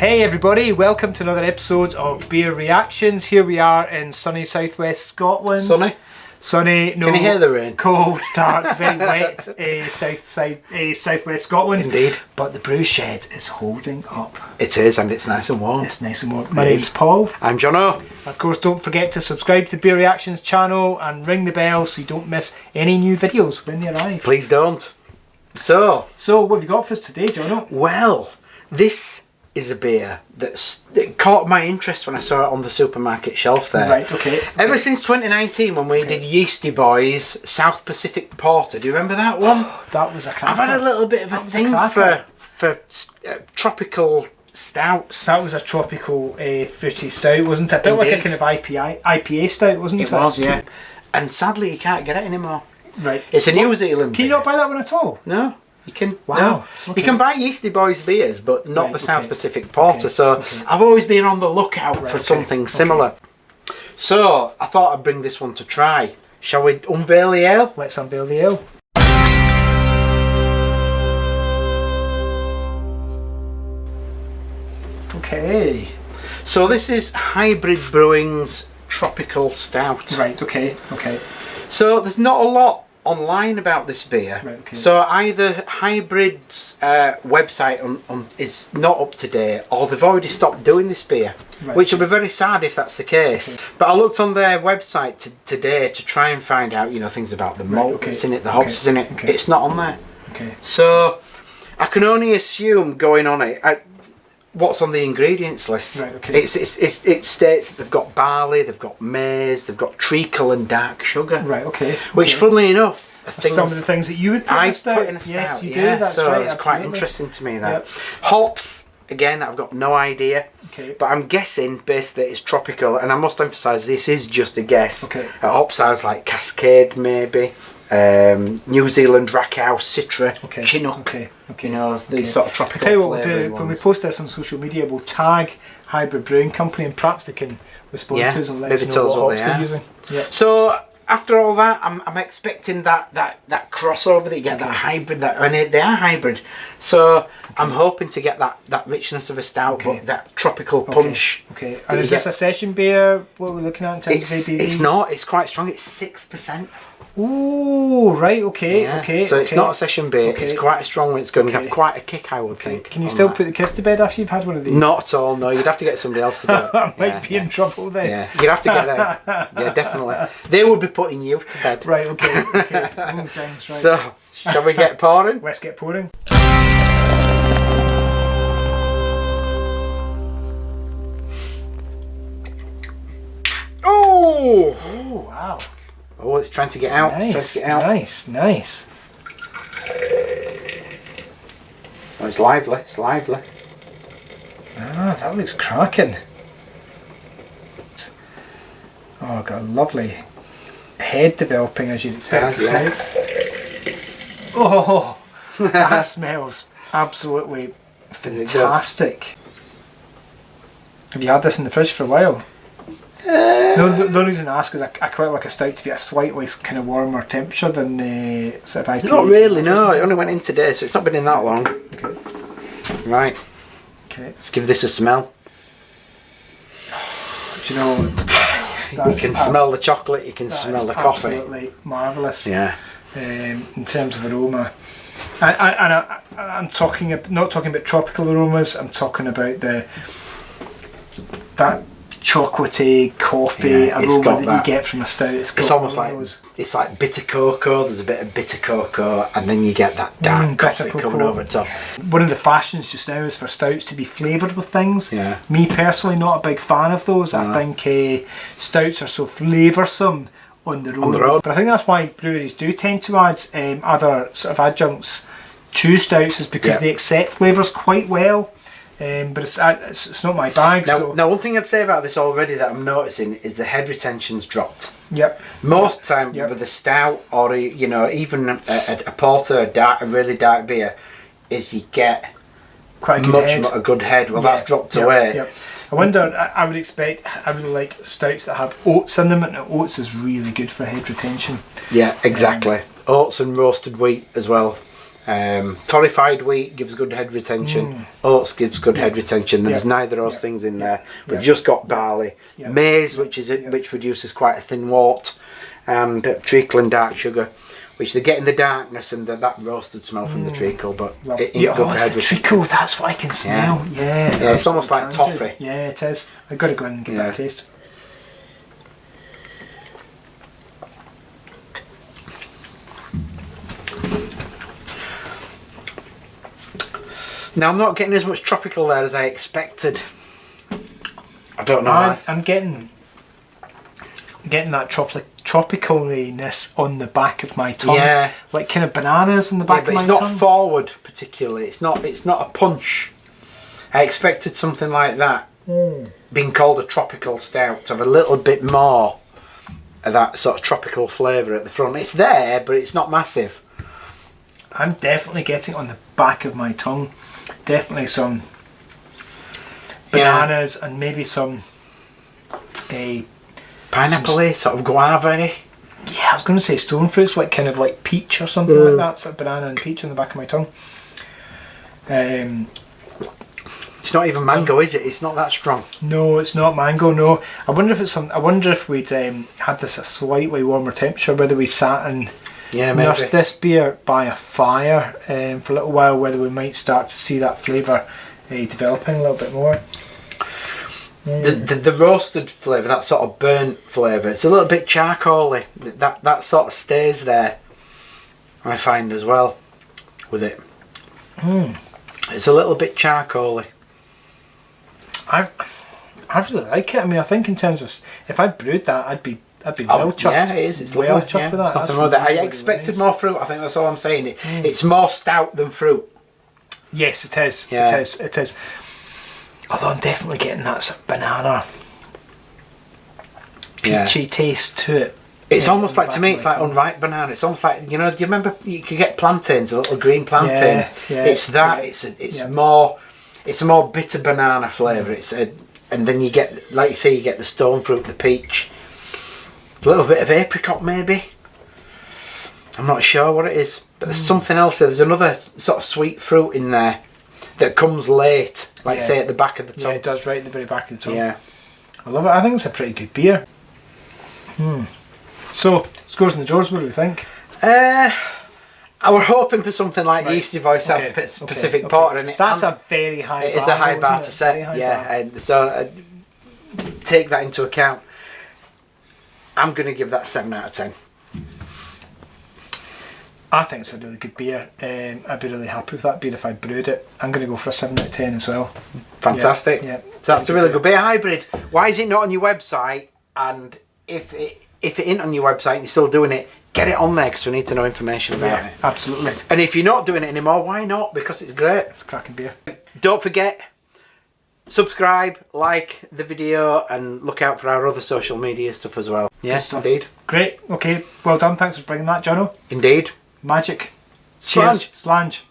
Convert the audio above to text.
Hey everybody, welcome to another episode of Beer Reactions. Here we are in sunny southwest Scotland. Sunny, no. Can you hear the rain? Cold, dark, very wet southwest Scotland. Indeed. But the brew shed is holding up. It is, and it's nice and warm. It's nice and warm. My name's Paul. I'm Jono. Of course, don't forget to subscribe to the Beer Reactions channel and ring the bell so you don't miss any new videos when they arrive. Please don't. So what have you got for us today, Jono? Well, this is a beer that caught my interest when I saw it on the supermarket shelf there. Right, okay. Ever since 2019 when we did Yeasty Boys South Pacific Porter. Do you remember that one? That was a cracker. I've had a little bit of a thing for tropical stouts. That was a tropical fruity stout, wasn't it? A bit like a kind of IPA stout, wasn't it? It was, yeah. And sadly you can't get it anymore. Right. It's a New Zealand Can you beer. not buy that one at all? No. You can, wow. No. Okay. You can buy Yeasty Boys beers, but not the South Pacific Porter. Okay. So I've always been on the lookout for something similar. So I thought I'd bring this one to try. Shall we unveil the ale? Let's unveil the ale. Okay. So this is Hybrid Brewing's Tropical Stout. Right, okay. So there's not a lot online about this beer. Right, okay. So either Hybrid's website is not up to date, or they've already stopped doing this beer, which will be very sad if that's the case. But I looked on their website today to try and find out, things about the malt that's in it, the hops that's in it. It's not on there. Okay. So I can only assume going on it. What's on the ingredients list? Right, okay. It states that they've got barley, they've got maize, they've got treacle and dark sugar. Right, okay. Which, funnily enough, are some of the things that you would put in a stout. put in a stout. Yes, you do. Yeah, That's so right. it's quite interesting to me that. Hops, again, I've got no idea. Okay. But I'm guessing based that it's tropical, and I must emphasise this is just a guess. Okay. Hop size like Cascade, maybe. New Zealand Rackhouse, Citra, Chinook. Okay. These sort of tropical. I'll tell you what we'll do ones. when we post this on social media. We'll tag Hybrid Brewing Company, and perhaps they can respond to us and let us know what hops they're using. Yeah. So after all that, I'm expecting that crossover that you get, that hybrid. They are hybrid. So I'm hoping to get that richness of a stout, but that tropical punch. Okay. And is this a session beer? What we're looking at in terms of ABV? It's not. It's quite strong. It's 6%. Ooh, right, okay. So it's not a session beer, it's quite a strong one, it's going to have quite a kick, I would think. Can you still put the kiss to bed after you've had one of these? Not at all, no, you'd have to get somebody else to do it. I might be in trouble then. Yeah, you'd have to get them. Yeah, definitely. They would be putting you to bed. Right, okay. Thanks, right. So, shall we get pouring? Let's get pouring. Oh! Oh, wow. Oh, it's trying to get out. Nice. Oh, it's lively. Ah, that looks cracking. Oh, got a lovely head developing, as you'd expect to say. Oh, that smells absolutely fantastic. Have you had this in the fridge for a while? No, the reason I ask is I quite like a stout to be a slightly kind of warmer temperature than sort of IPAs. Not really, no. It only went in today, so it's not been in that long. Okay. Right. Okay. Let's give this a smell. Do you know? You can smell the chocolate. You can smell the coffee. Absolutely marvellous. Yeah. In terms of aroma, I'm not talking about tropical aromas. I'm talking about that chocolatey coffee aroma that you get from a stout. It's almost like bitter cocoa. There's a bit of bitter cocoa, and then you get that dark coffee coming over top. One of the fashions just now is for stouts to be flavoured with things. Yeah. Me personally, not a big fan of those. I think stouts are so flavoursome on their own. But I think that's why breweries do tend to add other sort of adjuncts to stouts, is because they accept flavours quite well. But it's not my bag. Now, one thing I'd say about this already that I'm noticing is the head retention's dropped. Yep. Most time with a stout or even a porter, a really dark beer, is you get quite a good head. Well, that's dropped away. Yep. I wonder. I really like stouts that have oats in them, and oats is really good for head retention. Yeah, exactly. Oats and roasted wheat as well. Torrefied wheat gives good head retention. Oats gives good head retention. There's neither of those things in there. We've just got barley, maize, which reduces quite a thin wort, and treacle and dark sugar, which they get in the darkness and that roasted smell from the treacle. But it's the treacle. That's what I can smell. Yeah, it's almost like toffee. Yeah, it is. I've got to go in and give that a taste. Now I'm not getting as much tropical there as I expected. I don't know why. I'm getting that tropicaliness on the back of my tongue. Yeah. Like kind of bananas on the back of my tongue. But it's not forward particularly. It's not a punch. I expected something like that. Being called a tropical stout to have a little bit more of that sort of tropical flavour at the front. It's there, but it's not massive. I'm definitely getting it on the back of my tongue. Definitely some bananas and maybe some pineapple-y, sort of guava-y. Yeah, I was going to say stone fruits, like kind of like peach or something like that. It's like banana and peach on the back of my tongue. It's not even mango, is it? It's not that strong. No, it's not mango. No, I wonder if it's I wonder if we'd had this at a slightly warmer temperature, whether we sat and nursed this beer by a fire for a little while, whether we might start to see that flavour developing a little bit more. The roasted flavour, that sort of burnt flavour, it's a little bit charcoaly. That sort of stays there, I find, as well, with it. It's a little bit charcoaly. I really like it. I mean, I think in terms of, if I brewed that, I'd be well chuffed. Yeah, it is. It's well chuffed with that. Nothing wrong with that. I expected more fruit. I think that's all I'm saying. It's more stout than fruit. Yes, it is. Yeah. It is. Although I'm definitely getting that sort of banana, peachy taste to it. It's almost like, to me, it's like unripe banana. It's almost like, you know, do you remember you could get plantains, the little green plantains? It's that. It's a more bitter banana flavour. And then you get, like you say, you get the stone fruit, the peach. A little bit of apricot maybe. I'm not sure what it is, but there's something else there. There's another sort of sweet fruit in there that comes late, like say at the back of the tongue. Yeah, it does, right at the very back of the tongue. Yeah. I love it. I think it's a pretty good beer. So, scores in the drawers, what do we think? I were hoping for something like Yeasty Boy South Pacific Porter in it. That's a very high bar. It is a high bar to set, and so take that into account. I'm going to give that 7 out of 10. I think it's a really good beer. I'd be really happy with that beer if I brewed it. I'm going to go for a 7 out of 10 as well. Fantastic. Yeah. So that's a really good beer. Hybrid. Why is it not on your website? And if it isn't on your website and you're still doing it, get it on there because we need to know information about it. Absolutely. And if you're not doing it anymore, why not? Because it's great. It's a cracking beer. Don't forget, subscribe, like the video, and look out for our other social media stuff as well. Yes, indeed. Great. Okay. Well done. Thanks for bringing that, Jono. Indeed. Magic. Slainte. Slainte.